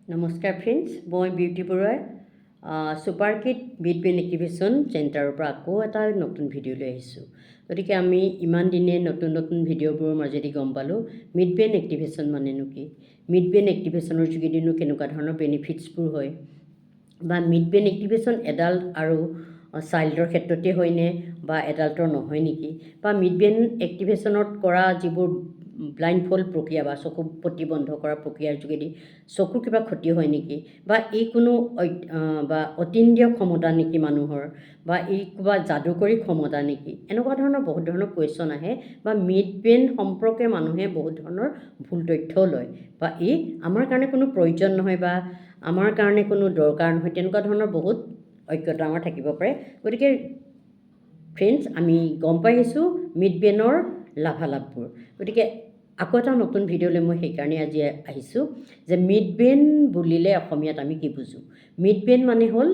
নমস্কাৰ ফ্ৰেণ্ডছ, মই বিউটি বৰুৱাই super kid mid brain activation চেণ্টাৰৰ পৰা আকৌ এটা নতুন ভিডিঅ' লৈ আহিছোঁ। গতিকে আমি ইমান দিনে নতুন ভিডিঅ'বোৰৰ মাজেদি গম পালোঁ মিড ব্ৰেইন এক্টিভেশ্যন মানেনো কি, মিড ব্ৰেইন এক্টিভেশ্যনৰ যোগেদিনো কেনেকুৱা ধৰণৰ বেনিফিটছবোৰ হয়, বা মিড ব্ৰেইন এক্টিভেশ্যন এডাল্ট আৰু চাইল্ডৰ ক্ষেত্ৰতে হয়নে বা এডাল্টৰ নহয় নেকি, বা মিড ব্ৰেইন এক্টিভেশ্যনত কৰা যিবোৰ ব্লাইণ্ড ফল্ড প্ৰক্ৰিয়া বা চকু প্ৰতিবন্ধ কৰা প্ৰক্ৰিয়াৰ যোগেদি চকুৰ কিবা ক্ষতি হয় নেকি, বা এই কোনো বা অতীন্দ্ৰিয় ক্ষমতা নেকি মানুহৰ, বা এই কিবা যাদুকৰী ক্ষমতা নেকি, এনেকুৱা ধৰণৰ বহুত ধৰণৰ কুৱেশ্যন আহে, বা মিড ব্ৰেইন সম্পৰ্কে মানুহে বহুত ধৰণৰ ভুল তথ্যও লয়, বা এই আমাৰ কাৰণে কোনো প্ৰয়োজন নহয় বা আমাৰ কাৰণে কোনো দৰকাৰ নহয়, তেনেকুৱা ধৰণৰ বহুত ঐক্যতা আমাৰ থাকিব পাৰে। গতিকে ফ্ৰেণ্ডছ, আমি গম পাই আহিছোঁ মিড ব্ৰেইনৰ লাভালাভবোৰ। গতিকে আকৌ এটা নতুন ভিডিঅ'লৈ মই সেইকাৰণে আজি আহিছোঁ যে মিড ব্ৰেইন বুলিলে অসমীয়াত আমি কি বুজোঁ। মিড ব্ৰেইন মানে হ'ল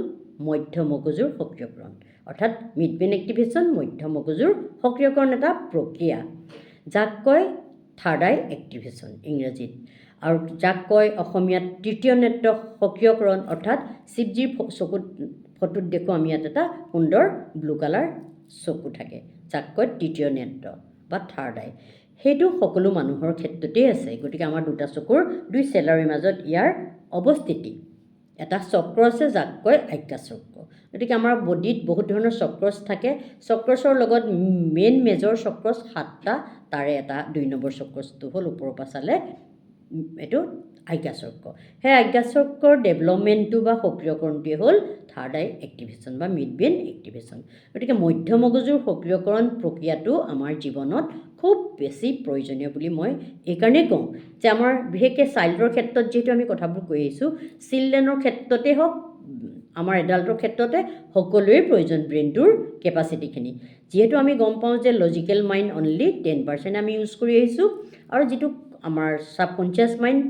মধ্য মগজুৰ সক্ৰিয়কৰণ, অৰ্থাৎ মিড ব্ৰেইন এক্টিভেশ্যন মধ্য মগজুৰ সক্ৰিয়কৰণ এটা প্ৰক্ৰিয়া, যাক কয় থাৰ্ড আই এক্টিভেশ্যন ইংৰাজীত, আৰু যাক কয় অসমীয়াত তৃতীয় নেত্ৰ সক্ৰিয়কৰণ, অৰ্থাৎ শিৱজীৰ চকুত ফটোত দেখোঁ আমি ইয়াত এটা সুন্দৰ ব্লু কালাৰ চকু থাকে, যাক কয় তৃতীয় নেত্ৰ বা থাৰ্ড আই। সেইটো সকলো মানুহৰ ক্ষেত্ৰতেই আছে। গতিকে আমাৰ দুটা চকুৰ দুই চেলাউৰীৰ মাজত ইয়াৰ অৱস্থিতি, এটা চক্ৰ আছে যাক কয় আজ্ঞা চক্ৰ। গতিকে আমাৰ বডিত বহুত ধৰণৰ চক্ৰছ থাকে। চক্ৰছৰ লগত মেইন মেজৰ চক্ৰছ 7টা, তাৰে এটা 2 নম্বৰ চক্ৰছটো হ'ল ওপৰৰ পৰা চালে এইটো আজ্ঞা চক্ৰ। সেই আজ্ঞা চক্ৰৰ ডেভেলপমেণ্টটো বা সক্ৰিয়কৰণটোৱে হ'ল থাৰ্ড আই এক্টিভেশ্যন বা মিড ব্ৰেইন এক্টিভেশ্যন। গতিকে মধ্য মগজুৰ সক্ৰিয়কৰণ প্ৰক্ৰিয়াটো আমাৰ জীৱনত খুব বেছি প্ৰয়োজনীয় বুলি মই এইকাৰণেই কওঁ যে আমাৰ বিশেষকৈ চাইল্ডৰ ক্ষেত্ৰত যিহেতু আমি কথাবোৰ কৈ আহিছোঁ, চিলড্ৰেনৰ ক্ষেত্ৰতে হওক আমাৰ এডাল্টৰ ক্ষেত্ৰতে সকলোৱে প্ৰয়োজন ব্ৰেইনটোৰ কেপাচিটিখিনি। যিহেতু আমি গম পাওঁ যে লজিকেল মাইণ্ড অনলি 10% আমি ইউজ কৰি আহিছোঁ, আৰু যিটো আমাৰ ছাবকনচিয়াছ মাইণ্ড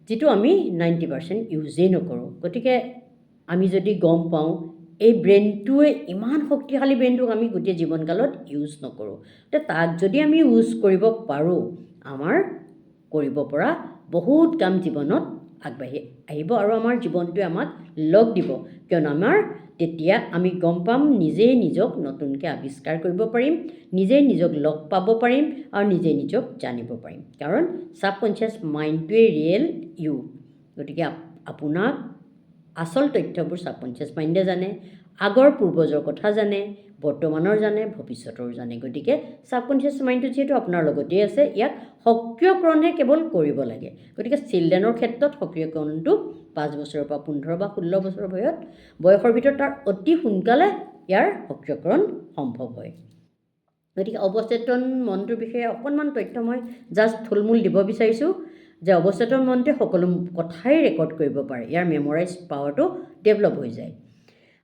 যিটো আমি 90% ইউজেই নকৰোঁ। গতিকে আমি যদি গম পাওঁ এই ব্ৰেইনটোৱে ইমান শক্তিশালী ব্ৰেইনটোক আমি গোটেই জীৱনকালত ইউজ নকৰোঁ, তে তাক যদি আমি ইউজ কৰিব পাৰোঁ, আমাৰ কৰিব পৰা বহুত কাম জীৱনত আগবাঢ়ি আহিব, আৰু আমাৰ জীৱনটোৱে আমাক লগ দিব, কিয়নো আমাৰ তেতিয়া আমি গম পাম নিজেই নিজক নতুনকৈ আৱিষ্কাৰ কৰিব পাৰিম, নিজেই নিজক লগ পাব পাৰিম, আৰু নিজেই নিজক জানিব পাৰিম, কাৰণ ছাবকনচিয়াছ মাইণ্ডটোৱে ৰিয়েল ইউ। গতিকে আপোনাক আচল তথ্যবোৰ ছাবকনচিয়াছ মাইণ্ডে জানে, আগৰ পূৰ্বজৰ কথা জানে, বৰ্তমানৰ জানে, ভৱিষ্যতৰ জানে। গতিকে ছাবকনচিয়াছ মাইণ্ডটো যিহেতু আপোনাৰ লগতেই আছে, ইয়াক সক্ৰিয়কৰণহে কেৱল কৰিব লাগে। গতিকে চিলড্ৰেনৰ ক্ষেত্ৰত সক্ৰিয়কৰণটো 5 বছৰৰ পৰা 15 বা 16 বছৰ বয়সৰ ভিতৰত তাৰ অতি সোনকালে ইয়াৰ সক্ৰিয়কৰণ সম্ভৱ হয়। গতিকে অৱচেতন মনটোৰ বিষয়ে অকণমান তথ্য মই জাষ্ট থুলমূল দিব বিচাৰিছোঁ যে অৱচেতন মনটোৱে সকলো কথাই ৰেকৰ্ড কৰিব পাৰে, ইয়াৰ মেমৰাইজ পাৱাৰটো ডেভেলপ হৈ যায়,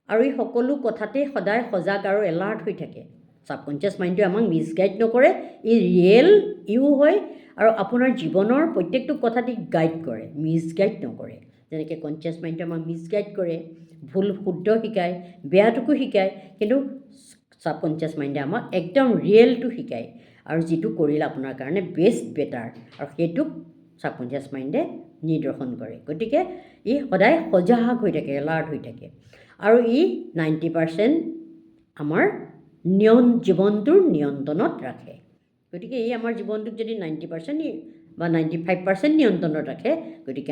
আৰু এই সকলো কথাতেই সদায় সজাগ আৰু এলাৰ্ট হৈ থাকে। ছাবকনচিয়াছ মাইণ্ডটোৱে আমাক মিছগাইড নকৰে, ই ৰিয়েল ইউ হয়, আৰু আপোনাৰ জীৱনৰ প্ৰত্যেকটো কথাতেই গাইড কৰে, মিছগাইড নকৰে। যেনেকৈ কনচিয়াছ মাইণ্ডটোৱে আমাক মিছগাইড কৰে, ভুল শুদ্ধ শিকায়, বেয়াটোকো শিকায়, কিন্তু ছাবকনচিয়াছ মাইণ্ডে আমাক একদম ৰিয়েলটো শিকায়, আৰু যিটো কৰিলে আপোনাৰ কাৰণে বেষ্ট বেটাৰ, আৰু সেইটোক ছাবকনচিয়াছ মাইণ্ডে নিৰ্দেশন কৰে। গতিকে ই সদায় সজাগ হৈ থাকে, এলাৰ্ট হৈ থাকে, আৰু ই 90% আমাৰ জীৱনটোৰ নিয়ন্ত্ৰণত ৰাখে। গতিকে ই আমাৰ জীৱনটোক যদি 90% বা 95% নিয়ন্ত্ৰণত ৰাখে, গতিকে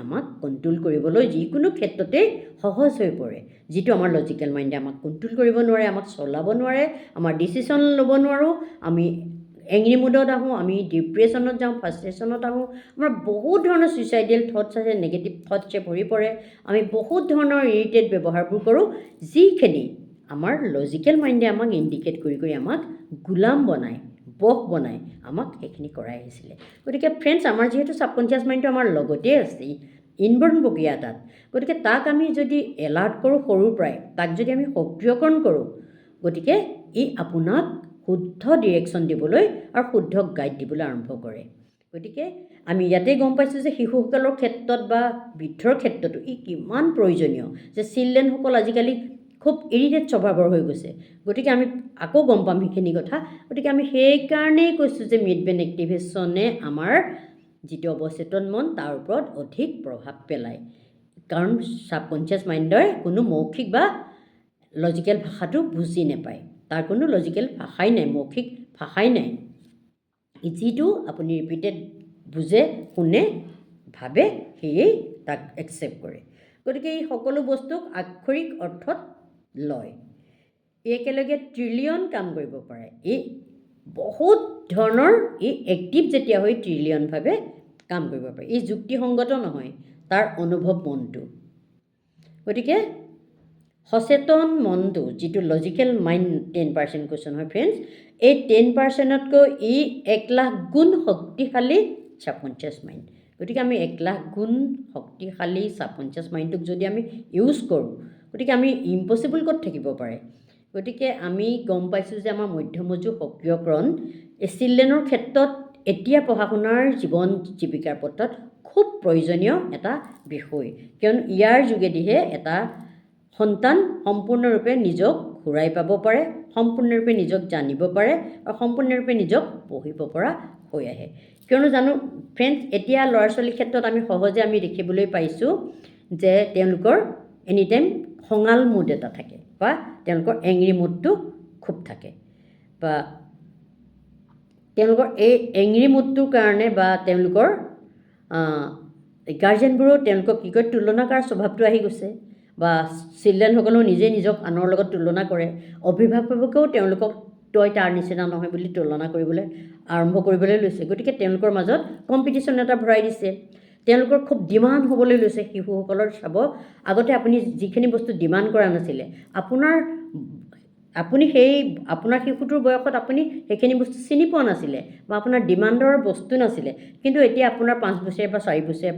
আমাক কণ্ট্ৰল কৰিবলৈ যিকোনো ক্ষেত্ৰতেই সহজ হৈ পৰে। যিটো আমাৰ লজিকেল মাইণ্ডে আমাক কণ্ট্ৰল কৰিব নোৱাৰে, আমাক চলাব নোৱাৰে, আমাৰ ডিচিশ্যন ল'ব নোৱাৰোঁ, আমি এংগ্ৰি মুডত আহোঁ, আমি ডিপ্ৰেশ্যনত যাওঁ, ফ্ৰাষ্ট্ৰেশ্যনত আহোঁ, আমাৰ বহুত ধৰণৰ ছুইচাইডেল থটছ আছে, নেগেটিভ থটছে ভৰি পৰে, আমি বহুত ধৰণৰ ইৰিটেড ব্যৱহাৰবোৰ কৰোঁ, যিখিনি আমাৰ লজিকেল মাইণ্ডে আমাক ইণ্ডিকেট কৰি আমাক গোলাম বনায়, বশ বনায়, আমাক সেইখিনি কৰাই আহিছিলে। গতিকে ফ্ৰেণ্ডছ, আমাৰ যিহেতু ছাবকনচিয়াছ মাইণ্ডটো আমাৰ লগতেই আছে, ইনবৰ্ণ প্ৰক্ৰিয়া এটাত, গতিকে তাক আমি যদি এলাৰ্ট কৰোঁ সৰুৰ পৰাই, তাক যদি আমি সক্ৰিয়কৰণ কৰোঁ, গতিকে ই আপোনাক শুদ্ধ ডিৰেকশ্যন দিবলৈ আৰু শুদ্ধ গাইড দিবলৈ আৰম্ভ কৰে। গতিকে আমি ইয়াতে গম পাইছোঁ যে শিশুসকলৰ ক্ষেত্ৰত বা বৃদ্ধৰ ক্ষেত্ৰতো ই কিমান প্ৰয়োজনীয়, যে চিলড্ৰেনসকল আজিকালি খুব ইৰিটেড স্বভাৱৰ হৈ গৈছে। গতিকে আমি আকৌ গম পাম সেইখিনি কথা। গতিকে আমি সেইকাৰণেই কৈছোঁ যে মিড ব্ৰেইন এক্টিভেশ্যনে আমাৰ যিটো অৱচেতন মন তাৰ ওপৰত অধিক প্ৰভাৱ পেলায় কাৰণ ছাবকনচিয়াছ মাইণ্ডৰ কোনো মৌখিক বা লজিকেল ভাষাটো বুজি নাপায় তাৰ কোনো লজিকেল ভাষাই নাই মৌখিক ভাষাই নাই যিটো আপুনি ৰিপিটেড বুজে শুনে ভাবে সেয়েই তাক একচেপ্ট কৰে গতিকে এই সকলো বস্তুক আক্ষৰিক অৰ্থত লয় একেলগে ট্ৰিলিয়ন কাম কৰিব পাৰে এই বহুত ধৰণৰ এই এক্টিভ যেতিয়া হৈ ট্ৰিলিয়নভাৱে কাম কৰিব পাৰে এই যুক্তিসংগত নহয় তাৰ অনুভৱ মনটো গতিকে সচেতন মনটো যিটো লজিকেল মাইণ্ড 10% কুৱেশ্যন হয় ফ্ৰেণ্ডছ এই 10%তকৈ ই 1,00,000 গুণ শক্তিশালী ছাবকনচিয়াছ মাইণ্ড গতিকে আমি 1,00,000 গুণ শক্তিশালী ছাবকনচিয়াছ মাইণ্ডটোক যদি আমি ইউজ কৰোঁ গতিকে আমি ইম্পচিবল ক'ত থাকিব পাৰে গতিকে আমি গম পাইছোঁ যে আমাৰ মধ্যমজু সক্ৰিয়কৰণ এই চিলড্ৰেনৰ ক্ষেত্ৰত এতিয়া পঢ়া শুনাৰ জীৱন জীৱিকাৰ পথত খুব প্ৰয়োজনীয় এটা বিষয় কিয়নো ইয়াৰ যোগেদিহে এটা সন্তান সম্পূৰ্ণৰূপে নিজক ঘূৰাই পাব পাৰে সম্পূৰ্ণৰূপে নিজক জানিব পাৰে আৰু সম্পূৰ্ণৰূপে নিজক পঢ়িব পৰা হৈ আহে কিয়নো জানো ফ্ৰেণ্ডছ এতিয়া ল'ৰা ছোৱালীৰ ক্ষেত্ৰত আমি সহজে আমি দেখিবলৈ পাইছোঁ যে তেওঁলোকৰ এনি টাইম খঙাল মুড এটা থাকে বা তেওঁলোকৰ এংৰি মুডটো খুব থাকে বা তেওঁলোকৰ এই এংৰি মুডটোৰ কাৰণে বা তেওঁলোকৰ গাৰ্জেনবোৰো তেওঁলোকক কি কয় তুলনা কৰাৰ স্বভাৱটো আহি গৈছে বা চিলড্ৰেনসকলেও নিজে নিজক আনৰ লগত তুলনা কৰে অভিভাৱকেও তেওঁলোকক তই তাৰ নিচিনা নহয় বুলি তুলনা কৰিবলৈ আৰম্ভ কৰিবলৈ লৈছে গতিকে তেওঁলোকৰ মাজত কম্পিটিশ্যন এটা ভৰাই দিছে তেওঁলোকৰ খুব ডিমাণ্ড হ'বলৈ লৈছে শিশুসকলৰ চাব আগতে আপুনি যিখিনি বস্তু ডিমাণ্ড কৰা নাছিলে আপুনি সেই আপোনাৰ শিশুটোৰ বয়সত আপুনি সেইখিনি বস্তু চিনি পোৱা নাছিলে বা আপোনাৰ ডিমাণ্ডৰ বস্তু নাছিলে কিন্তু এতিয়া আপোনাৰ 5 বছৰীয়া বা 4 বছৰীয়া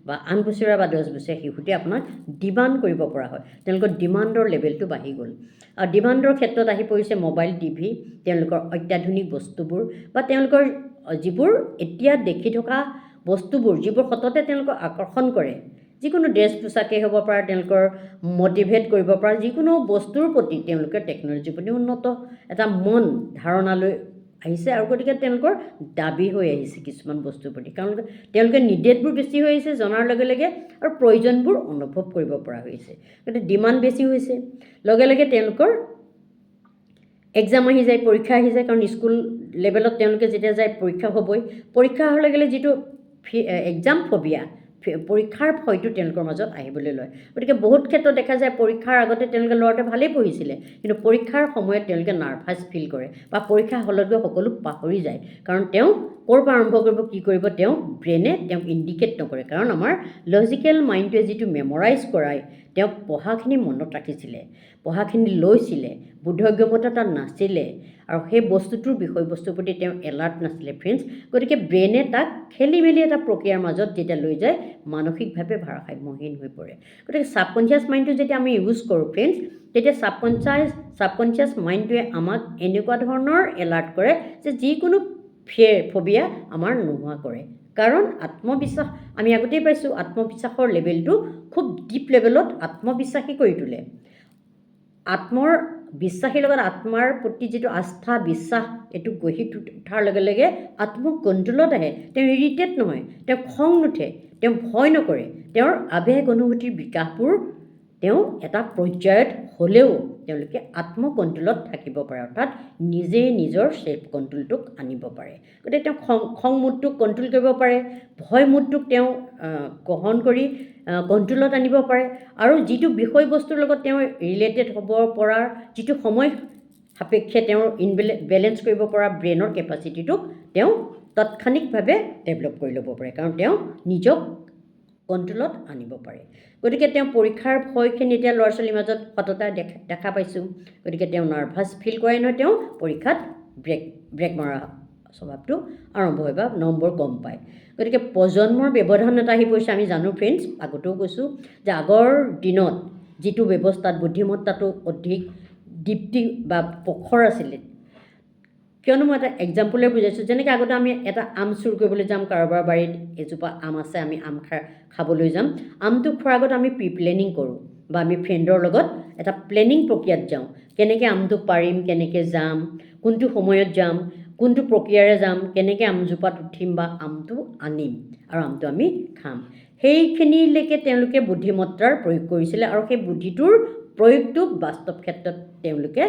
বা 8 বছৰীয়া বা 10 বছৰীয়া শিশুটোৱে আপোনাক ডিমাণ্ড কৰিব পৰা হয় তেওঁলোকৰ ডিমাণ্ডৰ লেভেলটো বাঢ়ি গ'ল আৰু ডিমাণ্ডৰ ক্ষেত্ৰত আহি পৰিছে মোবাইল টিভি তেওঁলোকৰ অত্যাধুনিক বস্তুবোৰ বা তেওঁলোকৰ যিবোৰ এতিয়া দেখি থকা বস্তুবোৰ যিবোৰ সততে তেওঁলোকক আকৰ্ষণ কৰে যিকোনো ড্ৰেছ পোছাকেই হ'ব পাৰে তেওঁলোকৰ মটিভেট কৰিব পৰা যিকোনো বস্তুৰ প্ৰতি তেওঁলোকে টেকন'লজিৰ প্ৰতি উন্নত এটা মন ধাৰণালৈ আহিছে আৰু গতিকে তেওঁলোকৰ দাবী হৈ আহিছে কিছুমান বস্তুৰ প্ৰতি কাৰণ তেওঁলোকে নিডেডবোৰ বেছি হৈ আহিছে জনাৰ লগে লগে আৰু প্ৰয়োজনবোৰ অনুভৱ কৰিব পৰা হৈছে গতিকে ডিমাণ্ড বেছি হৈছে লগে লগে তেওঁলোকৰ এক্সাম আহি যায় পৰীক্ষা আহি যায় কাৰণ স্কুল লেভেলত তেওঁলোকে যেতিয়া যায় পৰীক্ষা হ'বই পৰীক্ষা হোৱাৰ লগে লগে যিটো এক্সাম ফবিয়া পৰীক্ষাৰ ভয়টো তেওঁলোকৰ মাজত আহিবলৈ লয় গতিকে বহুত ক্ষেত্ৰত দেখা যায় পৰীক্ষাৰ আগতে তেওঁলোকে ল'ৰাটোৱে ভালেই পঢ়িছিলে কিন্তু পৰীক্ষাৰ সময়ত তেওঁলোকে নাৰ্ভাছ ফিল কৰে বা পৰীক্ষা হলত গৈ সকলো পাহৰি যায় কাৰণ তেওঁ ক'ৰ পৰা আৰম্ভ কৰিব কি কৰিব তেওঁ ব্ৰেইনে তেওঁক ইণ্ডিকেট নকৰে কাৰণ আমাৰ লজিকেল মাইণ্ডটোৱে যিটো মেমৰাইজ কৰায় তেওঁক পঢ়াখিনি মনত ৰাখিছিলে পঢ়াখিনি লৈছিলে বোধগম্যতা তাত নাছিলে আৰু সেই বস্তুটোৰ বিষয়বস্তুৰ প্ৰতি তেওঁ এলাৰ্ট নাছিলে ফ্ৰেণ্ডছ গতিকে ব্ৰেইনে তাক খেলি মেলি এটা প্ৰক্ৰিয়াৰ মাজত যেতিয়া লৈ যায় মানসিকভাৱে ভাৰসাম্যহীন হৈ পৰে গতিকে ছাবকনচিয়াছ মাইণ্ডটো যেতিয়া আমি ইউজ কৰোঁ ফ্ৰেণ্ডছ তেতিয়া ছাবকনচিয়াছ মাইণ্ডটোৱে আমাক এনেকুৱা ধৰণৰ এলাৰ্ট কৰে যে যিকোনো ফবিয়া আমাৰ নোহোৱা কৰে কাৰণ আত্মবিশ্বাস আমি আগতেই পাইছোঁ আত্মবিশ্বাসৰ লেভেলটো খুব ডিপ লেভেলত আত্মবিশ্বাসী কৰি তোলে আত্মৰ বিশ্বাসীৰ লগত আত্মাৰ প্ৰতি যিটো আস্থা বিশ্বাস এইটো গঢ়ি উঠাৰ লগে লগে আত্ম কণ্ট্ৰলত আহে তেওঁ ইৰিটেট নহয় তেওঁ খং নুঠে তেওঁ ভয় নকৰে তেওঁৰ আৱেগ অনুভূতিৰ বিকাশবোৰ তেওঁ এটা পৰ্যায়ত হ'লেও তেওঁলোকে আত্ম কণ্ট্ৰলত থাকিব পাৰে অৰ্থাৎ নিজে নিজৰ সেল্ফ কণ্ট্ৰলটোক আনিব পাৰে গতিকে তেওঁ খং মুডটোক কণ্ট্ৰল কৰিব পাৰে ভয় মুডটোক তেওঁ গ্ৰহণ কৰি কণ্ট্ৰলত আনিব পাৰে আৰু যিটো বিষয়বস্তুৰ লগত তেওঁ ৰিলেটেড হ'ব পৰাৰ যিটো সময় সাপেক্ষে তেওঁৰ বেলেঞ্চ কৰিব পৰা ব্ৰেইনৰ কেপাচিটিটোক তেওঁ তাৎক্ষণিকভাৱে ডেভেলপ কৰি ল'ব পাৰে কাৰণ তেওঁ নিজক কণ্ট্ৰলত আনিব পাৰে গতিকে তেওঁ পৰীক্ষাৰ ভয়খিনি এতিয়া ল'ৰা ছোৱালীৰ মাজত সততা দেখা পাইছোঁ গতিকে তেওঁ নাৰ্ভাছ ফিল কৰে নহয় তেওঁ পৰীক্ষাত ব্ৰেক মৰা স্বভাৱটো আৰম্ভ হয় বা নম্বৰ কম পায় গতিকে প্ৰজন্মৰ ব্যৱধান এটা আহি পৰিছে আমি জানো ফ্ৰেণ্ডছ আগতেও কৈছোঁ যে আগৰ দিনত যিটো ব্যৱস্থাত বুদ্ধিমত্তাটো অধিক দীপ্তি বা প্ৰখৰ আছিলে কিয়নো মই এটা এক্সাম্পলে বুজাইছোঁ যেনেকৈ আগতে আমি এটা আম চুৰ কৰিবলৈ যাম কাৰোবাৰ বাৰীত এজোপা আম আছে আমি আম খাবলৈ যাম আমটো খোৱাৰ আগত আমি প্ৰি প্লেনিং কৰোঁ বা আমি ফ্ৰেণ্ডৰ লগত এটা প্লেনিং প্ৰক্ৰিয়াত যাওঁ কেনেকৈ আমটো পাৰিম কেনেকৈ যাম কোনটো সময়ত যাম কোনটো প্ৰক্ৰিয়াৰে যাম, কেনেকৈ আমজোপাত উঠিম বা আমটো আনিম আৰু আমটো আমি খাম, সেইখিনিলৈকে তেওঁলোকে বুদ্ধিমত্তাৰ প্ৰয়োগ কৰিছিলে আৰু সেই বুদ্ধিটোৰ প্ৰয়োগটো বাস্তৱ ক্ষেত্ৰত তেওঁলোকে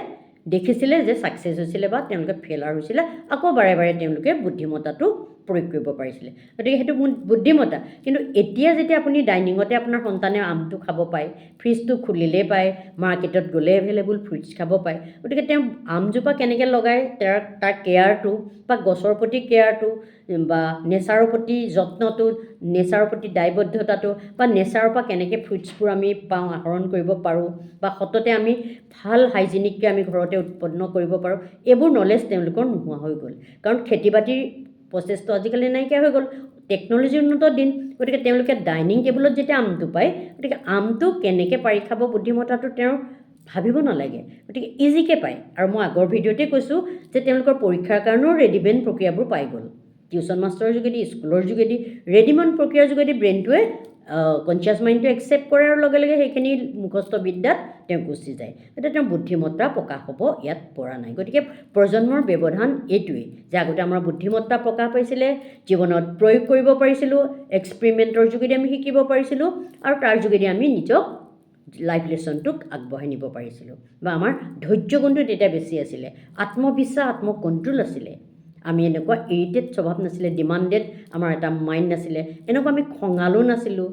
দেখিছিলে যে ছাকচেছ হৈছিলে বা তেওঁলোকে ফেইলাৰ হৈছিলে, আকৌ বাৰে বাৰে তেওঁলোকে বুদ্ধিমত্তাটো প্ৰয়োগ কৰিব পাৰিছিলে। গতিকে সেইটো বুদ্ধিমত্তা। কিন্তু এতিয়া যেতিয়া আপুনি ডাইনিঙতে আপোনাৰ সন্তানে আমটো খাব পায়, ফ্ৰিজটো খুলিলেই পায়, মাৰ্কেটত গ'লে এভেইলেবল ফ্ৰুইটছ খাব পায়, গতিকে তেওঁ আমজোপা কেনেকৈ লগায় তাৰ কেয়াৰটো বা গছৰ প্ৰতি কেয়াৰটো বা নেচাৰৰ প্ৰতি যত্নটো, নেচাৰৰ প্ৰতি দায়বদ্ধতাটো বা নেচাৰৰ পৰা কেনেকৈ ফ্ৰুইটছবোৰ আমি পাওঁ, আহৰণ কৰিব পাৰোঁ বা সততে আমি ভাল হাইজেনিককৈ আমি ঘৰতে উৎপন্ন কৰিব পাৰোঁ, এইবোৰ নলেজ তেওঁলোকৰ নোহোৱা হৈ গ'ল। কাৰণ খেতি বাতিৰ প্ৰচেছটো আজিকালি নাইকিয়া হৈ গ'ল, টেকন'লজিৰ উন্নত দিন। গতিকে তেওঁলোকে ডাইনিং টেবুলত যেতিয়া আমটো পায়, গতিকে আমটো কেনেকৈ পাৰি খাব বুদ্ধিমত্তাটো তেওঁৰ ভাবিব নালাগে, গতিকে ইজিকৈ পায়। আৰু মই আগৰ ভিডিঅ'তে কৈছোঁ যে তেওঁলোকৰ পৰীক্ষাৰ কাৰণেও ৰেডিমেড প্ৰক্ৰিয়াবোৰ পাই গ'ল। টিউশ্যন মাষ্টৰৰ যোগেদি, স্কুলৰ যোগেদি, ৰেডিমেড প্ৰক্ৰিয়াৰ যোগেদি ব্ৰেইনটোৱে কনচিয়াছ মাইণ্ডটো একচেপ্ট কৰে আৰু লগে লগে সেইখিনি মুখস্থ বিদ্যাত তেওঁ গুচি যায়। গতিকে তেওঁৰ বুদ্ধিমত্তা প্ৰকাশ হ'ব ইয়াত পৰা নাই। গতিকে প্ৰজন্মৰ ব্যৱধান এইটোৱেই যে আগতে আমাৰ বুদ্ধিমত্তা প্ৰকাশ পাইছিলে, জীৱনত প্ৰয়োগ কৰিব পাৰিছিলোঁ, এক্সপেৰিমেণ্টৰ যোগেদি আমি শিকিব পাৰিছিলোঁ আৰু তাৰ যোগেদি আমি নিজক লাইফ লেছনটোক আগবঢ়াই নিব পাৰিছিলোঁ বা আমাৰ ধৈৰ্য গুণটো তেতিয়া বেছি আছিলে, আত্মবিশ্বাস, আত্মকণ্ট্ৰল আছিলে। আমি এনেকুৱা ইৰিটেড স্বভাৱ নাছিলে, ডিমাণ্ডেড আমাৰ এটা মাইণ্ড নাছিলে, এনেকুৱা আমি খঙালো নাছিলোঁ,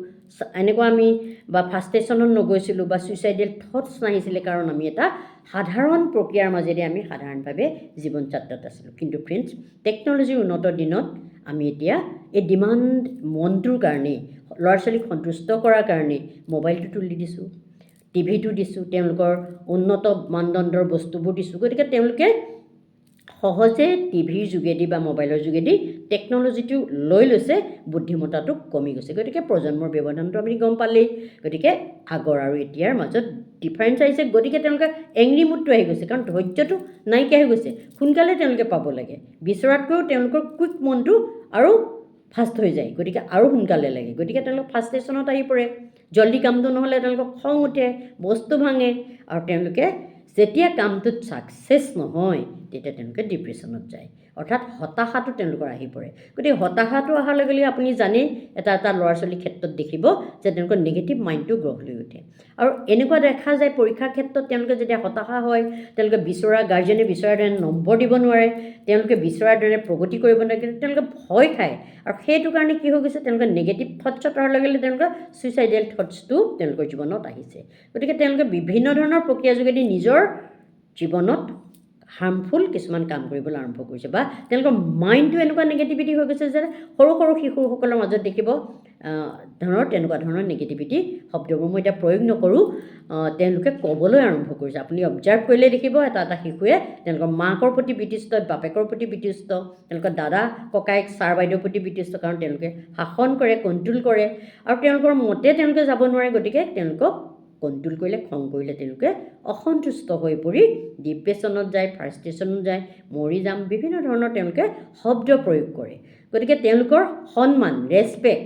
এনেকুৱা আমি বা ফ্ৰাষ্ট্ৰেশ্যনত নগৈছিলোঁ বা ছুইচাইডেল থটছ নাহিছিলে, কাৰণ আমি এটা সাধাৰণ প্ৰক্ৰিয়াৰ মাজেদি আমি সাধাৰণভাৱে জীৱন যাত্ৰাত আছিলোঁ। কিন্তু ফ্ৰেণ্ডছ, টেকন'লজিৰ উন্নত দিনত আমি এতিয়া এই ডিমাণ্ড মনটোৰ কাৰণেই, ল'ৰা ছোৱালীক সন্তুষ্ট কৰাৰ কাৰণেই মোবাইলটো তুলি দিছোঁ, টিভিটো দিছোঁ, তেওঁলোকৰ উন্নত মানদণ্ডৰ বস্তুবোৰ দিছোঁ। গতিকে তেওঁলোকে সহজে টিভিৰ যোগেদি বা মোবাইলৰ যোগেদি টেকন'লজিটো লৈ লৈছে, বুদ্ধিমত্তাটো কমি গৈছে। গতিকে প্ৰজন্মৰ ব্যৱধানটো আপুনি গম পালেই। গতিকে আগৰ আৰু এতিয়াৰ মাজত ডিফাৰেঞ্চ আহিছে। গতিকে তেওঁলোকে এংৰি মুডটো আহি গৈছে, কাৰণ ধৈৰ্যটো নাইকিয়া হৈ গৈছে, সোনকালে তেওঁলোকে পাব লাগে, বিচৰাতকৈও তেওঁলোকৰ কুইক মনটো আৰু ফাষ্ট হৈ যায়, গতিকে আৰু সোনকালে লাগে। গতিকে তেওঁলোক ফ্ৰাষ্ট্ৰেশ্যনত আহি পৰে, জল্দি কামটো নহ'লে তেওঁলোকক খং উঠে, বস্তু ভাঙে আৰু তেওঁলোকে যেতিয়া কামটোত ছাকচেছ নহয় তেতিয়া তেওঁলোকে ডিপ্ৰেশ্যনত যায়, অৰ্থাৎ হতাশাটো তেওঁলোকৰ আহি পৰে। গতিকে হতাশাটো অহাৰ লগে লগে আপুনি জানেই এটা ল'ৰা ছোৱালীৰ ক্ষেত্ৰত দেখিব যে তেওঁলোকৰ নিগেটিভ মাইণ্ডটো গঢ় লৈ উঠে। আৰু এনেকুৱা দেখা যায় পৰীক্ষাৰ ক্ষেত্ৰত তেওঁলোকে যেতিয়া হতাশা হয়, তেওঁলোকে গাৰ্জেনে বিচৰাৰ দৰে নম্বৰ দিব নোৱাৰে, তেওঁলোকে বিচৰাৰ দৰে প্ৰগতি কৰিব নোৱাৰে, তেওঁলোকে ভয় খায়। আৰু সেইটো কাৰণে কি হৈ গৈছে, তেওঁলোকে নিগেটিভ থটছত অহাৰ লগে লগে তেওঁলোকে ছুইচাইডেল থটছটো তেওঁলোকৰ জীৱনত আহিছে। গতিকে তেওঁলোকে বিভিন্ন ধৰণৰ প্ৰক্ৰিয়াৰ যোগেদি নিজৰ জীৱনত হাৰ্মফুল কিছুমান কাম কৰিবলৈ আৰম্ভ কৰিছে বা তেওঁলোকৰ মাইণ্ডটো এনেকুৱা নিগেটিভিটি হৈ গৈছে যে সৰু সৰু শিশুসকলৰ মাজত দেখিব তেনেকুৱা ধৰণৰ নিগেটিভিটি শব্দবোৰ মই এতিয়া প্ৰয়োগ নকৰোঁ, তেওঁলোকে ক'বলৈ আৰম্ভ কৰিছে। আপুনি অবজাৰ্ভ কৰিলে দেখিব এটা শিশুৱে তেওঁলোকৰ মাকৰ প্ৰতি বিতৃষ্ট, বাপেকৰ প্ৰতি বিতৃষ্ট, তেওঁলোকৰ দাদা ককায়েক ছাৰ বাইদেউৰ প্ৰতি বিতৃষ্ট, কাৰণ তেওঁলোকে শাসন কৰে, কণ্ট্ৰল কৰে আৰু তেওঁলোকৰ মতে তেওঁলোকে যাব নোৱাৰে। গতিকে তেওঁলোকক কণ্ট্ৰল কৰিলে, খং কৰিলে তেওঁলোকে অসন্তুষ্ট হৈ পৰি ডিপ্ৰেশ্যনত যায়, ফ্ৰাষ্ট্ৰেশ্যনত যায়, মৰি যাম, বিভিন্ন ধৰণৰ তেওঁলোকে শব্দ প্ৰয়োগ কৰে। গতিকে তেওঁলোকৰ সন্মান, ৰেচপেক্ট,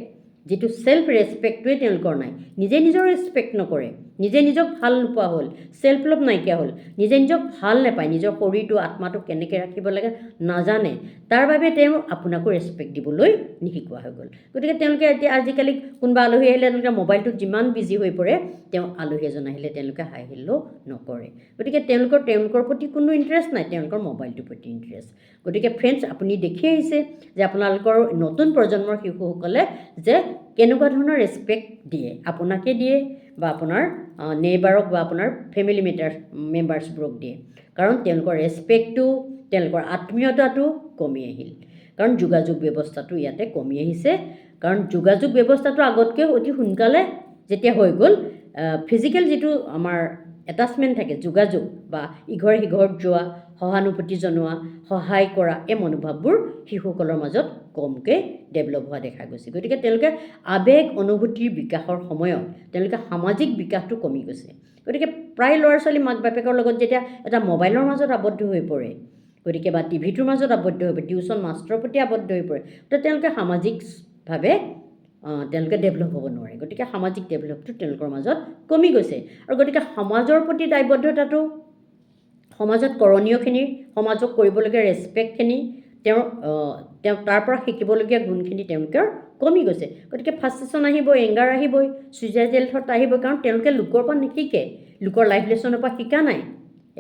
যিটো ছেল্ফ ৰেচপেক্টটোৱে তেওঁলোকৰ নাই, নিজে নিজৰ ৰেচপেক্ট নকৰে, নিজে নিজক ভাল নোপোৱা হ'ল, ছেল্ফ লভ নাইকিয়া হ'ল, নিজে নিজক ভাল নাপায়, নিজৰ শৰীৰটো আত্মাটো কেনেকৈ ৰাখিব লাগে নাজানে, তাৰ বাবে তেওঁ আপোনাকো ৰেচপেক্ট দিবলৈ নিশিকোৱা হৈ গ'ল। গতিকে তেওঁলোকে এতিয়া আজিকালি কোনোবা আলহী আহিলে তেওঁলোকে মোবাইলটোত যিমান বিজি হৈ পৰে, তেওঁ আলহী এজন আহিলে তেওঁলোকে হাই হেল্ল' নকৰে। গতিকে তেওঁলোকৰ প্ৰতি কোনো ইণ্টাৰেষ্ট নাই, তেওঁলোকৰ মোবাইলটোৰ প্ৰতি ইণ্টাৰেষ্ট। গতিকে ফ্ৰেণ্ডছ, আপুনি দেখি আহিছে যে আপোনালোকৰ নতুন প্ৰজন্মৰ শিশুসকলে যে কেনেকুৱা ধৰণৰ ৰেচপেক্ট দিয়ে, আপোনাকে দিয়ে বা আপোনাৰ নেইবাৰক বা আপোনাৰ ফেমিলি মেম্বাৰ্ছবোৰক দিয়ে, কাৰণ তেওঁলোকৰ ৰেচপেক্টটো, তেওঁলোকৰ আত্মীয়তাটো কমি আহিল, কাৰণ যোগাযোগ ব্যৱস্থাটো ইয়াতে কমি আহিছে। কাৰণ যোগাযোগ ব্যৱস্থাটো আগতকৈ অতি সোনকালে যেতিয়া হৈ গ'ল, ফিজিকেল যিটো আমাৰ এটাচমেণ্ট থাকে, যোগাযোগ বা ইঘৰে সিঘৰত যোৱা, সহানুভূতি জনোৱা, সহায় কৰা, এই মনোভাৱবোৰ শিশুসকলৰ মাজত কমকৈ ডেভেলপ হোৱা দেখা গৈছে। গতিকে তেওঁলোকে আৱেগ অনুভূতিৰ বিকাশৰ সময়ত তেওঁলোকে সামাজিক বিকাশটো কমি গৈছে। গতিকে প্ৰায় ল'ৰা ছোৱালী মাক বাপেকৰ লগত যেতিয়া এটা মোবাইলৰ মাজত আবদ্ধ হৈ পৰে, গতিকে বা টিভিটোৰ মাজত আবদ্ধ হৈ পৰে, টিউশ্যন মাষ্টৰৰ প্ৰতি আবদ্ধ হৈ পৰে, তো তেওঁলোকে সামাজিকভাৱে তেওঁলোকে ডেভেলপ হ'ব নোৱাৰে। গতিকে সামাজিক ডেভেলপটো তেওঁলোকৰ মাজত কমি গৈছে। আৰু গতিকে সমাজৰ প্ৰতি দায়বদ্ধতাটো, সমাজত কৰণীয়খিনি, সমাজক কৰিবলগীয়া ৰেচপেক্টখিনি তেওঁ তাৰ পৰা শিকিবলগীয়া গুণখিনি তেওঁলোকৰ কমি গৈছে গতিকে ফ্ৰাষ্ট্ৰেশ্যন আহিব এংগাৰ আহিবই ছুইচাইডেল থট আহিব কাৰণ তেওঁলোকে লোকৰ পৰা নিশিকে লোকৰ লাইফ লেছনৰ পৰা শিকা নাই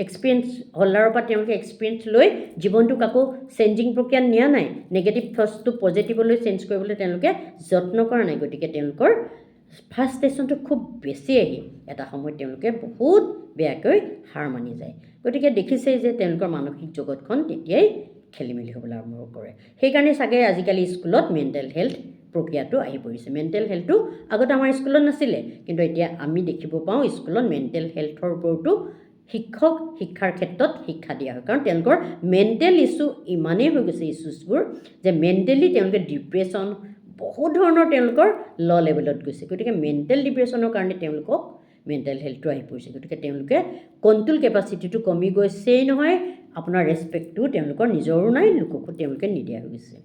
এক্সপিৰিয়েঞ্চ হোল্ডাৰৰ পৰা তেওঁলোকে এক্সপিৰিয়েঞ্চ লৈ জীৱনটোক আকৌ চেঞ্জিং প্ৰক্ৰিয়াত নিয়া নাই নেগেটিভ থটছটো পজিটিভলৈ চেঞ্জ কৰিবলৈ তেওঁলোকে যত্ন কৰা নাই গতিকে তেওঁলোকৰ ফ্ৰাষ্ট্ৰেশ্যনটো খুব বেছি আহি এটা সময়ত তেওঁলোকে বহুত বেয়াকৈ হাৰ মানি যায় গতিকে দেখিছেই যে তেওঁলোকৰ মানসিক জগতখন তেতিয়াই খেলি মেলি হ'বলৈ আৰম্ভ কৰে সেইকাৰণে চাগে আজিকালি স্কুলত মেণ্টেল হেল্থ প্ৰক্ৰিয়াটো আহি পৰিছে মেণ্টেল হেল্থটো আগতে আমাৰ স্কুলত নাছিলে কিন্তু এতিয়া আমি দেখিব পাওঁ স্কুলত মেণ্টেল হেল্থৰ ওপৰতো শিক্ষাৰ ক্ষেত্ৰত শিক্ষা দিয়া হয় কাৰণ তেওঁলোকৰ মেণ্টেল ইছ্যু ইমানেই হৈ গৈছে ইছ্যুছবোৰ যে মেণ্টেলি তেওঁলোকে ডিপ্ৰেশ্যন বহুত ধৰণৰ তেওঁলোকৰ ল' লেভেলত গৈছে গতিকে মেণ্টেল ডিপ্ৰেশ্যনৰ কাৰণে তেওঁলোকক মেণ্টেল হেল্থটো আহি পৰিছে গতিকে তেওঁলোকে কণ্ট্ৰল কেপাচিটিটো কমি গৈছেই নহয় আপোনাৰ ৰেচপেক্টটো তেওঁলোকৰ নিজৰো নাই লোককো তেওঁলোকে নিদিয়া হৈ গৈছে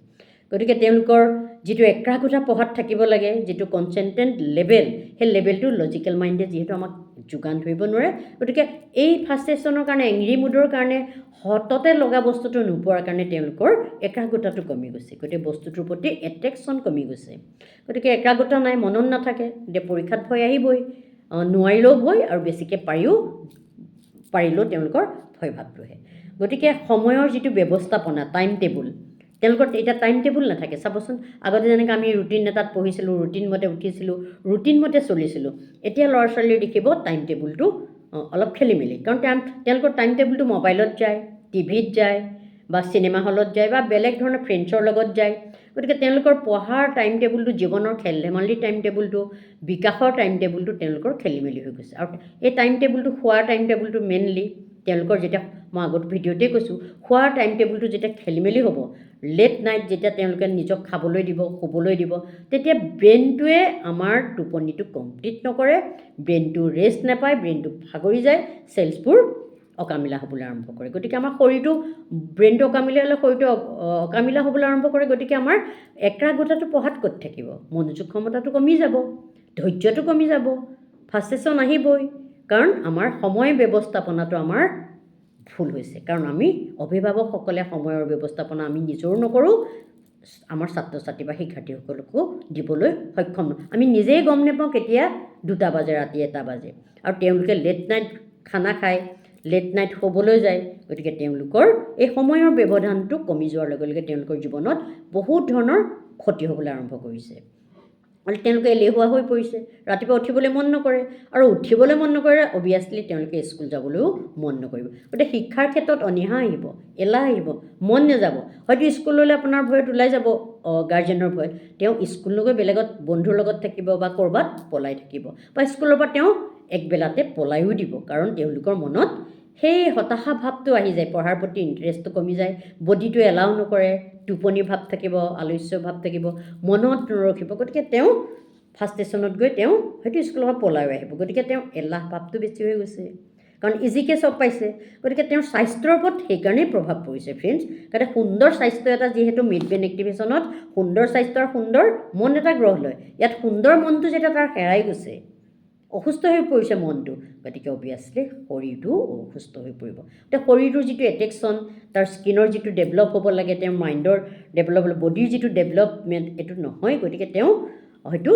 গতিকে তেওঁলোকৰ যিটো একাগ্ৰতা পঢ়াত থাকিব লাগে যিটো কনচেনট্ৰেট লেভেল সেই লেভেলটো লজিকেল মাইণ্ডে যিহেতু আমাক যোগান ধৰিব নোৱাৰে গতিকে এই ফ্ৰাষ্ট্ৰেশ্যনৰ কাৰণে এংৰি মুডৰ কাৰণে হততে লগা বস্তুটো নোপোৱাৰ কাৰণে তেওঁলোকৰ একাগ্ৰতাটো কমি গৈছে গতিকে বস্তুটোৰ প্ৰতি এট্ৰেকশ্যন কমি গৈছে গতিকে একাগ্ৰতা নাই মনত নাথাকে এতিয়া পৰীক্ষাত ভয় আহিবই নোৱাৰিলেও ভয় আৰু বেছিকৈ পাৰিলেও তেওঁলোকৰ ভয় ভাৱটো আহে গতিকে সময়ৰ যিটো ব্যৱস্থাপনা টাইম টেবুল তেওঁলোকৰ এতিয়া টাইম টেবুল নাথাকে চাবচোন আগতে যেনেকৈ আমি ৰুটিন এটাত পঢ়িছিলোঁ ৰুটিন মতে উঠিছিলোঁ ৰুটিন মতে চলিছিলোঁ এতিয়া ল'ৰা ছোৱালীৰ দেখিব টাইম টেবুলটো অলপ খেলি মেলি কাৰণ তেওঁলোকৰ টাইম টেবুলটো মোবাইলত যায় টিভিত যায় বা চিনেমা হলত যায় বা বেলেগ ধৰণৰ ফ্ৰেণ্ডছৰ লগত যায় গতিকে তেওঁলোকৰ পঢ়াৰ টাইম টেবুলটো জীৱনৰ খেল ধেমালিৰ টাইম টেবুলটো বিকাশৰ টাইম টেবুলটো তেওঁলোকৰ খেলি মেলি হৈ গৈছে আৰু এই টাইম টেবুলটো খোৱাৰ টাইম টেবুলটো মেইনলি তেওঁলোকৰ যেতিয়া মই আগত ভিডিঅ'তে কৈছোঁ খোৱাৰ টাইম টেবুলটো যেতিয়া খেলি মেলি হ'ব লেট নাইট যেতিয়া তেওঁলোকে নিজক খাবলৈ দিব শুবলৈ দিব তেতিয়া ব্ৰেইনটোৱে আমাৰ টোপনিটো কমপ্লিট নকৰে ব্ৰেইনটো ৰেষ্ট নাপায় ব্ৰেইনটো ভাগৰি যায় চেলছবোৰ অকামিলা হ'বলৈ আৰম্ভ কৰে গতিকে আমাৰ শৰীৰটো ব্ৰেইনটো অকামিলা হ'লে শৰীৰটো অকামিলা হ'বলৈ আৰম্ভ কৰে গতিকে আমাৰ একাগ্ৰতাটো পঢ়াত ক'ত থাকিব মনোযোগ ক্ষমতাটো কমি যাব ধৈৰ্যটো কমি যাব ফ্ৰাষ্ট্ৰেশ্যন আহিবই কাৰণ আমাৰ সময় ব্যৱস্থাপনাটো আমাৰ ভুল হৈছে কাৰণ আমি অভিভাৱকসকলে সময়ৰ ব্যৱস্থাপনা আমি নিজৰো নকৰোঁ আমাৰ ছাত্ৰ ছাত্ৰী বা শিক্ষাৰ্থীসকলকো দিবলৈ সক্ষম নহয় আমি নিজেই গম নাপাওঁ কেতিয়া 2টা বাজে ৰাতি 1টা বাজে আৰু তেওঁলোকে লেট নাইট খানা খায় লেট নাইট শুবলৈ যায় গতিকে তেওঁলোকৰ এই সময়ৰ ব্যৱধানটো কমি যোৱাৰ লগে লগে তেওঁলোকৰ জীৱনত বহুত ধৰণৰ ক্ষতি হ'বলৈ আৰম্ভ কৰিছে আৰু তেওঁলোকে এলেহুৱা হৈ পৰিছে ৰাতিপুৱা উঠিবলৈ মন নকৰে আৰু উঠিবলৈ মন নকৰে অভিয়াছলি তেওঁলোকে স্কুল যাবলৈও মন নকৰিব গতিকে শিক্ষাৰ ক্ষেত্ৰত অনীহা আহিব এলাহ আহিব মন নাযাব হয়তো স্কুললৈ আপোনাৰ ভয়ত ওলাই যাব গাৰ্জেনৰ ভয় তেওঁ স্কুল নগৈ বেলেগত বন্ধুৰ লগত থাকিব বা ক'ৰবাত পলাই থাকিব বা স্কুলৰ পৰা তেওঁ একবেলাতে পলায়ো দিব কাৰণ তেওঁলোকৰ মনত সেই হতাশা ভাৱটো আহি যায় পঢ়াৰ প্ৰতি ইণ্টাৰেষ্টটো কমি যায় বডিটো এলাও নকৰে টোপনি ভাৱ থাকিব আলস্য ভাৱ থাকিব মনত নৰখিব গতিকে তেওঁ ফ্ৰাষ্ট্ৰেশ্যনত গৈ তেওঁ হয়তো স্কুলৰ পৰা পলায়ো আহিব গতিকে তেওঁ এলাহ ভাৱটো বেছি হৈ গৈছে কাৰণ ইজিকৈ চব পাইছে গতিকে তেওঁৰ স্বাস্থ্যৰ ওপৰত সেইকাৰণেই প্ৰভাৱ পৰিছে ফ্ৰেণ্ডছ কাৰণ সুন্দৰ স্বাস্থ্য এটা যিহেতু মিড ব্ৰেইন এক্টিভেশ্যনত সুন্দৰ স্বাস্থ্য আৰু সুন্দৰ মন এটা গ্ৰহ লয় ইয়াত সুন্দৰ মনটো যেতিয়া তাৰ হেৰাই গৈছে অসুস্থ হৈ পৰিছে মনটো গতিকে অভিয়াছলি শৰীৰটো অসুস্থ হৈ পৰিব এতিয়া শৰীৰটোৰ যিটো এট্ৰেকশ্যন তাৰ স্কিনৰ যিটো ডেভেলপ হ'ব লাগে তেওঁৰ মাইণ্ডৰ ডেভেলপ বডিৰ যিটো ডেভেলপমেণ্ট এইটো নহয় গতিকে তেওঁ হয়তো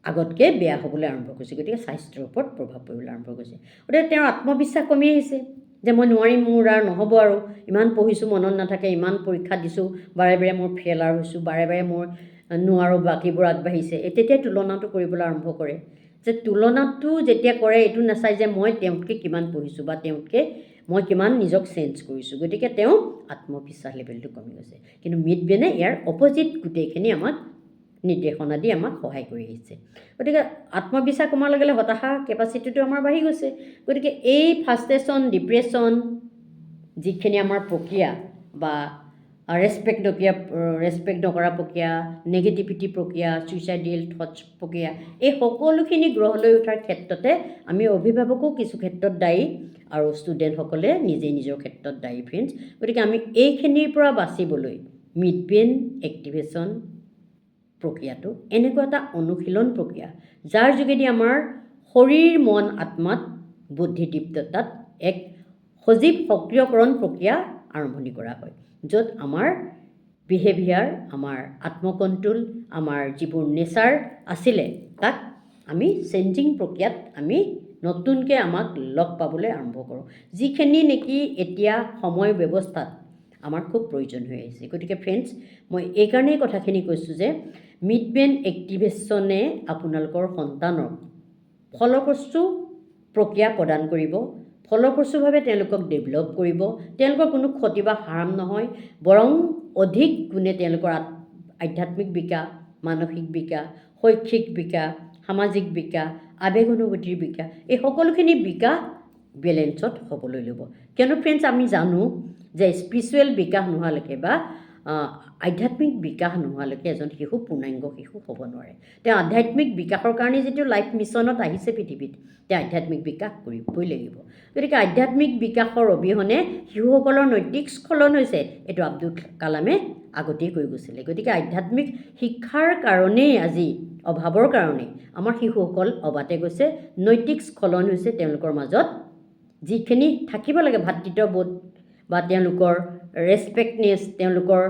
আগতকৈ বেয়া হ'বলৈ আৰম্ভ কৰিছে গতিকে স্বাস্থ্যৰ ওপৰত প্ৰভাৱ পৰিবলৈ আৰম্ভ কৰিছে গতিকে তেওঁৰ আত্মবিশ্বাস কমি আহিছে যে মই নোৱাৰিম মোৰ আৰু নহ'ব আৰু ইমান পঢ়িছোঁ মনত নাথাকে ইমান পৰীক্ষা দিছোঁ বাৰে বাৰে মোৰ ফেইলাৰ হৈছোঁ বাৰে বাৰে মোৰ নোৱাৰোঁ বাকীবোৰ আগবাঢ়িছে তেতিয়াই তুলনাটো কৰিবলৈ আৰম্ভ কৰে যে তুলনাটো যেতিয়া কৰে এইটো নাচায় যে মই তেওঁতকৈ কিমান পঢ়িছোঁ বা তেওঁতকৈ মই কিমান নিজক চেঞ্জ কৰিছোঁ গতিকে তেওঁ আত্মবিশ্বাস লেভেলটো কমি গৈছে কিন্তু মিড ব্ৰেইনে ইয়াৰ অপজিট গোটেইখিনি আমাক নিৰ্দেশনা দি আমাক সহায় কৰি আহিছে গতিকে আত্মবিশ্বাস কমাৰ লগে লগে হতাশা কেপাচিটিটো আমাৰ বাঢ়ি গৈছে গতিকে এই ফ্ৰাষ্ট্ৰেশ্যন ডিপ্ৰেশ্যন যিখিনি আমাৰ প্ৰক্ৰিয়া বা ৰেচপেক্ট নকৰা প্ৰক্ৰিয়া নেগেটিভিটি প্ৰক্ৰিয়া ছুইচাইডেল থটছ প্ৰক্ৰিয়া এই সকলোখিনি গ্ৰহ লৈ উঠাৰ ক্ষেত্ৰতে আমি অভিভাৱকো কিছু ক্ষেত্ৰত দায়ী আৰু ষ্টুডেণ্টসকলে নিজেই নিজৰ ক্ষেত্ৰত দায়ী ফ্ৰেণ্ডছ গতিকে আমি এইখিনিৰ পৰা বাচিবলৈ মিড ব্ৰেইন এক্টিভেশ্যন প্ৰক্ৰিয়াটো এনেকুৱা এটা অনুশীলন প্ৰক্ৰিয়া যাৰ যোগেদি আমাৰ শৰীৰ মন আত্মাত বুদ্ধিদীপ্ততাত এক সজীৱ সক্ৰিয়কৰণ প্ৰক্ৰিয়া আৰম্ভণি কৰা হয় য'ত আমাৰ বিহেভিয়াৰ, আমাৰ আত্মকণ্ট্ৰোল, আমাৰ যিবোৰ নেচাৰ আছিলে তাক আমি চেঞ্জিং প্ৰক্ৰিয়াত আমি নতুনকৈ আমাক লগ পাবলৈ আৰম্ভ কৰোঁ, যিখিনি নেকি এতিয়া সময় ব্যৱস্থাত আমাৰ খুব প্ৰয়োজন হৈ আহিছে। গতিকে ফ্ৰেণ্ডছ, মই এইকাৰণেই কথাখিনি কৈছোঁ যে মিড ব্ৰেইন এক্টিভেশ্যনে আপোনালোকৰ সন্তানক ফলপ্ৰসূ প্ৰক্ৰিয়া প্ৰদান কৰিব, ফলপ্ৰসূভাৱে তেওঁলোকক ডেভেলপ কৰিব, তেওঁলোকৰ কোনো ক্ষতি বা হাৰ্ম নহয়, বৰং অধিক গুণে তেওঁলোকৰ আধ্যাত্মিক বিকাশ, মানসিক বিকাশ, শৈক্ষিক বিকাশ, সামাজিক বিকাশ, আৱেগ অনুভূতিৰ বিকাশ, এই সকলোখিনি বিকাশ বেলেঞ্চত হ'বলৈ ল'ব। কিয়নো ফ্ৰেণ্ডছ, আমি জানো যে স্পিৰিচুৱেল বিকাশ নোহোৱালৈকে বা আধ্যাত্মিক বিকাশ নোহোৱালৈকে এজন শিশু পূৰ্ণাংগ শিশু হ'ব নোৱাৰে। তেওঁ আধ্যাত্মিক বিকাশৰ কাৰণে যিটো লাইফ মিছনত আহিছে পৃথিৱীত, তেওঁ আধ্যাত্মিক বিকাশ কৰিবই লাগিব। গতিকে আধ্যাত্মিক বিকাশৰ অবিহনে শিশুসকলৰ নৈতিক স্খলন হৈছে, এইটো আব্দুল কালামে আগতেই কৈ গৈছিলে। গতিকে আধ্যাত্মিক শিক্ষাৰ কাৰণেই আজি অভাৱৰ কাৰণেই আমাৰ শিশুসকল অবাতে গৈছে, নৈতিক স্খলন হৈছে তেওঁলোকৰ মাজত। যিখিনি থাকিব লাগে ভাতৃত্ববোধ বা তেওঁলোকৰ ৰেচপেক্টনেছ, তেওঁলোকৰ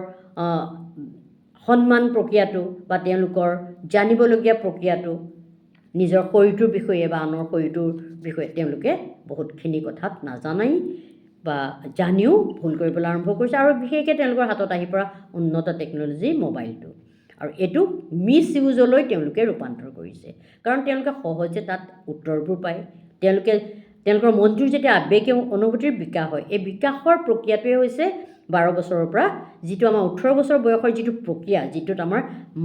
সন্মান প্ৰক্ৰিয়াটো বা তেওঁলোকৰ জানিবলগীয়া প্ৰক্ৰিয়াটো, নিজৰ শৰীৰটোৰ বিষয়ে বা আনৰ শৰীৰটোৰ বিষয়ে তেওঁলোকে বহুতখিনি কথাত নাজানাই বা জানিও ভুল কৰিবলৈ আৰম্ভ কৰিছে। আৰু বিশেষকৈ তেওঁলোকৰ হাতত আহি পৰা উন্নত টেকন'লজি মোবাইলটো, আৰু এইটো মিছ ইউজলৈ তেওঁলোকে ৰূপান্তৰ কৰিছে। কাৰণ তেওঁলোকে সহজে তাত উত্তৰবোৰ পায়, তেওঁলোকৰ মনটোৰ যেতিয়া আৱেগ অনুভূতিৰ বিকাশ হয়, এই বিকাশৰ প্ৰক্ৰিয়াটোৱে হৈছে 12 বছৰৰ পৰা যিটো আমাৰ 18 বছৰ বয়সৰ যিটো প্ৰক্ৰিয়া, যিটোত আমাৰ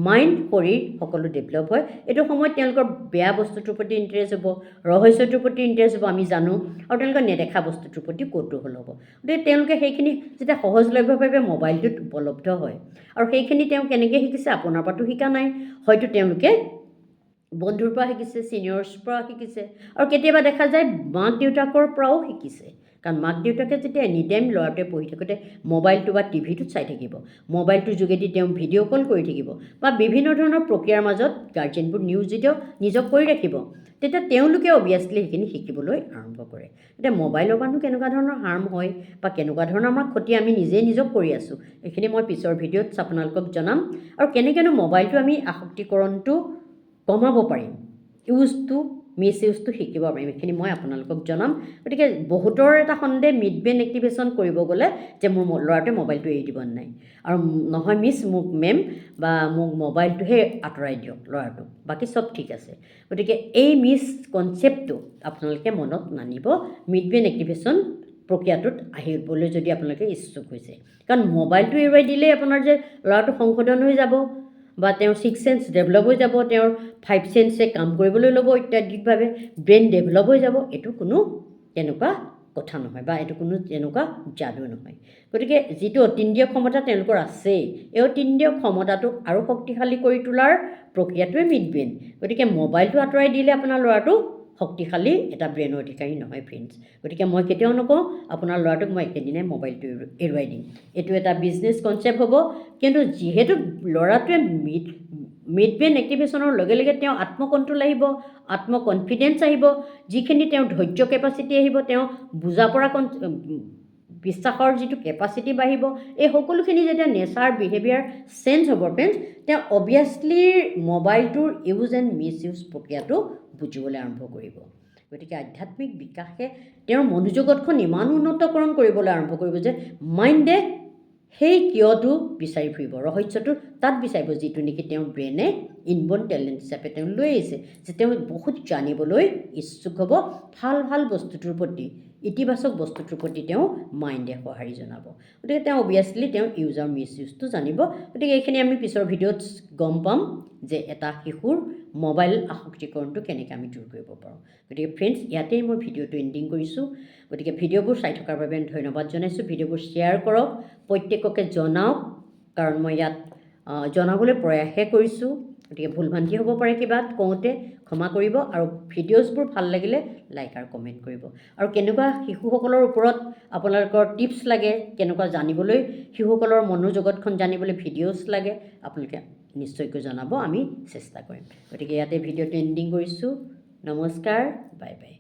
মাইণ্ড, শৰীৰ সকলো ডেভেলপ হয়, এইটো সময়ত তেওঁলোকৰ বেয়া বস্তুটোৰ প্ৰতি ইণ্টাৰেষ্ট হ'ব, ৰহস্যটোৰ প্ৰতি ইণ্টাৰেষ্ট হ'ব, আমি জানো, আৰু তেওঁলোকৰ নেদেখা বস্তুটোৰ প্ৰতি কৌতূহল হ'ব। গতিকে তেওঁলোকে সেইখিনি যেতিয়া সহজলভ্যভাৱে মোবাইলটোত উপলব্ধ হয়, আৰু সেইখিনি তেওঁ কেনেকৈ শিকিছে, আপোনাৰ পৰাতো শিকা নাই, হয়তো তেওঁলোকে বন্ধুৰ পৰা শিকিছে, ছিনিয়ৰ্ছ পৰা শিকিছে, আৰু কেতিয়াবা দেখা যায় মাক দেউতাকৰ পৰাও শিকিছে। কাৰণ মাক দেউতাকে যেতিয়া এনি টাইম ল'ৰাটোৱে পঢ়ি থাকোঁতে মোবাইলটো বা টিভিটোত চাই থাকিব, মোবাইলটোৰ যোগেদি তেওঁ ভিডিঅ' কল কৰি থাকিব বা বিভিন্ন ধৰণৰ প্ৰক্ৰিয়াৰ মাজত গাৰ্জেনবোৰ নিয়োজিত নিজক কৰি ৰাখিব, তেতিয়া তেওঁলোকে অভিয়াছলি সেইখিনি শিকিবলৈ আৰম্ভ কৰে। এতিয়া মোবাইলৰ পৰানো কেনেকুৱা ধৰণৰ হাৰ্ম হয় বা কেনেকুৱা ধৰণৰ আমাৰ ক্ষতি আমি নিজেই নিজক কৰি আছোঁ, এইখিনি মই পিছৰ ভিডিঅ'ত আপোনালোকক জনাম। আৰু কেনেকৈনো মোবাইলটো আমি আসক্তিকৰণটো কমাব পাৰিম, মিছ ইউজটো শিকিব পাৰিম, এইখিনি মই আপোনালোকক জনাম। গতিকে বহুতৰ এটা সন্দেহ, মিড ব্ৰেইন এক্টিভেশ্যন কৰিব গ'লে যে মোৰ ল'ৰাটোৱে মোবাইলটো এৰি দিব নাই, আৰু নহয় মিছ, মোক মেম বা মোক মোবাইলটোহে আঁতৰাই দিয়ক ল'ৰাটোক, বাকী চব ঠিক আছে। গতিকে এই মিছ কনচেপ্টটো আপোনালোকে মনত নানিব মিড ব্ৰেইন এক্টিভেশ্যন প্ৰক্ৰিয়াটোত আহিবলৈ যদি আপোনালোকে ইচ্ছুক হৈছে। কাৰণ মোবাইলটো এৰুৱাই দিলেই আপোনাৰ যে ল'ৰাটো সংশোধন হৈ যাব বা তেওঁৰ 6 চেন্স ডেভেলপ হৈ যাব, তেওঁৰ 5 চেন্সে কাম কৰিবলৈ ল'ব অত্যাধিকভাৱে, ব্ৰেইন ডেভেলপ হৈ যাব, এইটো কোনো তেনেকুৱা কথা নহয় বা এইটো কোনো তেনেকুৱা যাদু নহয়। গতিকে যিটো অতীন্দ্ৰিয় ক্ষমতা তেওঁলোকৰ আছে, এই অতীন্দ্ৰিয় ক্ষমতাটোক আৰু শক্তিশালী কৰি তোলাৰ প্ৰক্ৰিয়াটোৱে মিড ব্ৰেইন। গতিকে মোবাইলটো আঁতৰাই দিলে আপোনাৰ ল'ৰাটো শক্তিশালী এটা ব্ৰেইনৰ অধিকাৰী নহয় ফ্ৰেণ্ডছ। গতিকে মই কেতিয়াও নকওঁ আপোনাৰ ল'ৰাটোক মই একেদিনাই মোবাইলটো এৰুৱাই দিম, এইটো এটা বিজনেছ কনচেপ্ট হ'ব। কিন্তু যিহেতু ল'ৰাটোৱে মিড ব্ৰেইন এক্টিভেশ্যনৰ লগে লগে তেওঁ আত্মকণ্ট্ৰোল আহিব, আত্মকনফিডেঞ্চ আহিব, যিখিনি তেওঁৰ ধৈৰ্য কেপাচিটি আহিব, তেওঁ বুজা পৰা বিশ্বাসৰ যিটো কেপাচিটি বাঢ়িব, এই সকলোখিনি যেতিয়া নেচাৰ বিহেভিয়াৰ চেঞ্জ হ'ব ফ্ৰেণ্ডছ, তেওঁ অভিয়াছলি মোবাইলটোৰ ইউজ এণ্ড মিছ ইউজ প্ৰক্ৰিয়াটো বুজিবলৈ আৰম্ভ কৰিব। গতিকে আধ্যাত্মিক বিকাশে তেওঁৰ মনোজগতখন ইমান উন্নতকৰণ কৰিবলৈ আৰম্ভ কৰিব যে মাইণ্ডে সেই কিয়টো বিচাৰি ফুৰিব, ৰহস্যটো তাত বিচাৰিব, যিটো নেকি তেওঁৰ ব্ৰেইনে ইনবৰ্ন টেলেণ্ট হিচাপে তেওঁ লৈ আহিছে, যে তেওঁ বহুত জানিবলৈ ইচ্ছুক হ'ব, ভাল ভাল বস্তুটোৰ প্ৰতি, ইতিবাচক বস্তুটোৰ প্ৰতি তেওঁ মাইণ্ডে সঁহাৰি জনাব। গতিকে তেওঁ অভিয়াছলি তেওঁ ইউজ আৰু মিছ ইউজটো জানিব। গতিকে এইখিনি আমি পিছৰ ভিডিঅ'ত গম পাম যে এটা শিশুৰ মোবাইল আসক্তিকৰণটো কেনেকৈ আমি দূৰ কৰিব পাৰোঁ। গতিকে ফ্ৰেণ্ডছ, ইয়াতেই মই ভিডিঅ'টো এণ্ডিং কৰিছোঁ। গতিকে ভিডিঅ'বোৰ চাই থকাৰ বাবে ধন্যবাদ জনাইছোঁ। ভিডিঅ'বোৰ শ্বেয়াৰ কৰক, প্ৰত্যেককে জনাওক, কাৰণ মই ইয়াত জনাবলৈ প্ৰয়াসহে কৰিছোঁ। গতিকে ভুল ভ্ৰান্তি হ'ব পাৰে কিবা কওঁতে, ক্ষমা কৰিব। আৰু ভিডিঅ'ছবোৰ ভাল লাগিলে লাইক আৰু কমেণ্ট কৰিব। আৰু কেনেকুৱা শিশুসকলৰ ওপৰত আপোনালোকৰ টিপছ লাগে, কেনেকুৱা জানিবলৈ শিশুসকলৰ মনোজগতখন জানিবলৈ ভিডিঅ'ছ লাগে, আপোনালোকে নিশ্চয়কৈ জনাব, আমি চেষ্টা কৰিম। গতিকে ইয়াতে ভিডিঅ'টো এণ্ডিং কৰিছোঁ। নমস্কাৰ, বাই বাই।